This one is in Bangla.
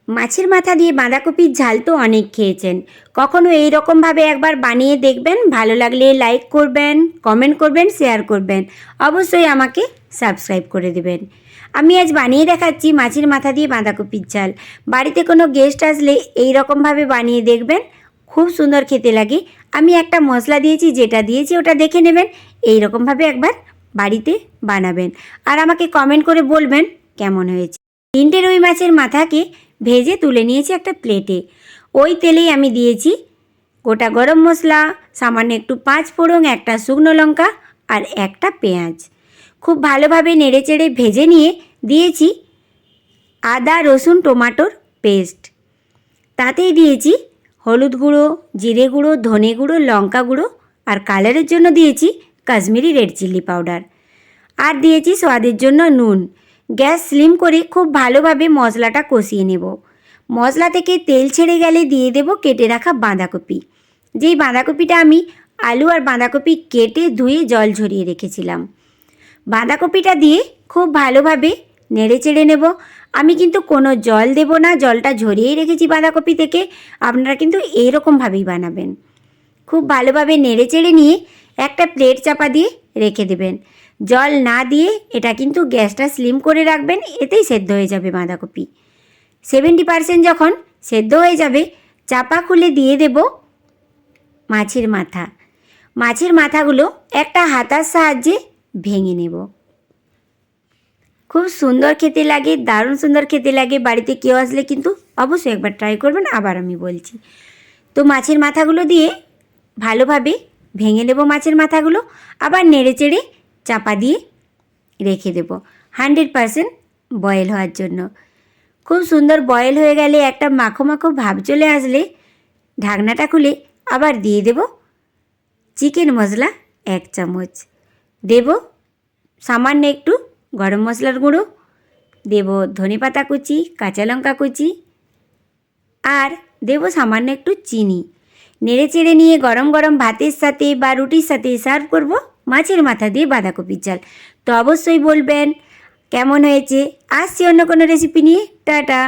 মাছের মাথা দিয়ে বাঁধাকপির ঝাল তো অনেক খেয়েছেন, কখনো এই রকমভাবে একবার বানিয়ে দেখবেন। ভালো লাগলে লাইক করবেন, কমেন্ট করবেন, শেয়ার করবেন, অবশ্যই আমাকে সাবস্ক্রাইব করে দেবেন। আমি আজ বানিয়ে দেখাচ্ছি মাছের মাথা দিয়ে বাঁধাকপির ঝাল। বাড়িতে কোনো গেস্ট আসলে এই রকমভাবে বানিয়ে দেখবেন, খুব সুন্দর খেতে লাগে। আমি একটা মশলা দিয়েছি, যেটা দিয়েছি ওটা দেখে নেবেন। এই রকমভাবে একবার বাড়িতে বানাবেন আর আমাকে কমেন্ট করে বলবেন কেমন হয়েছে। 3টে রুই মাছের মাথাকে ভেজে তুলে নিয়েছি একটা প্লেটে। ওই তেলেই আমি দিয়েছি গোটা গরম মশলা, সামান্য একটু 5 ফোড়ন, একটা শুকনো লঙ্কা আর একটা পেঁয়াজ। খুব ভালোভাবে নেড়েচেড়ে ভেজে নিয়ে দিয়েছি আদা রসুন টমাটোর পেস্ট। তাতেই দিয়েছি হলুদ গুঁড়ো, জিরে গুঁড়ো, ধনে গুঁড়ো, লঙ্কা গুঁড়ো আর কালারের জন্য দিয়েছি কাশ্মীরি রেড চিলি পাউডার। আর দিয়েছি স্বাদের জন্য নুন। গ্যাস স্লিম করে খুব ভালোভাবে মশলাটা কষিয়ে নেব। মশলা থেকে তেল ছেড়ে গেলে দিয়ে দেব কেটে রাখা বাঁধাকপি। যেই বাঁধাকপিটা আমি আলু আর বাঁধাকপি কেটে ধুয়ে জল ঝরিয়ে রেখেছিলাম। বাঁধাকপিটা দিয়ে খুব ভালোভাবে নেড়ে চেড়ে নেব। আমি কিন্তু কোনো জল দেব না, জলটা ঝরিয়েই রেখেছি বাঁধাকপি থেকে। আপনারা কিন্তু এইরকমভাবেই বানাবেন। খুব ভালোভাবে নেড়ে চেড়ে নিয়ে একটা প্লেট চাপা দিয়ে রেখে দেবেন। জল না দিয়ে এটা কিন্তু গ্যাসটা স্লিম করে রাখবেন, এতেই সেদ্ধ হয়ে যাবে বাঁধাকপি। 70% যখন সেদ্ধ হয়ে যাবে, চাপা খুলে দিয়ে দেব মাছের মাথা। মাছের মাথাগুলো একটা হাতার সাহায্যে ভেঙে নেব। খুব সুন্দর খেতে লাগে, দারুণ সুন্দর খেতে লাগে। বাড়িতে কেউ আসলে কিন্তু অবশ্যই একবার ট্রাই করবেন, আবার আমি বলছি। তো মাছের মাথাগুলো দিয়ে ভালোভাবে ভেঙে নেব মাছের মাথাগুলো, আবার নেড়েচেড়ে চাপা দিয়ে রেখে দেব 100% বয়েল হওয়ার জন্য। খুব সুন্দর বয়েল হয়ে গেলে, একটা মাখো মাখো ভাব চলে আসলে ঢাকনাটা খুলে আবার দিয়ে দেব চিকেন মশলা 1 চামচ। দেব সামান্য একটু গরম মশলার গুঁড়ো, দেব ধনেপাতা কুচি, কাঁচা লঙ্কা কুচি আর দেব সামান্য একটু চিনি। নেড়ে চেড়ে নিয়ে গরম গরম ভাতের সাথে বা রুটির সাথে সার্ভ করব মাছের মাথা দিয়ে বাঁধাকপির ঝাল। তো অবশ্যই বলবেন কেমন হয়েছে। আসছি অন্য কোনো রেসিপি নিয়ে। টাটা।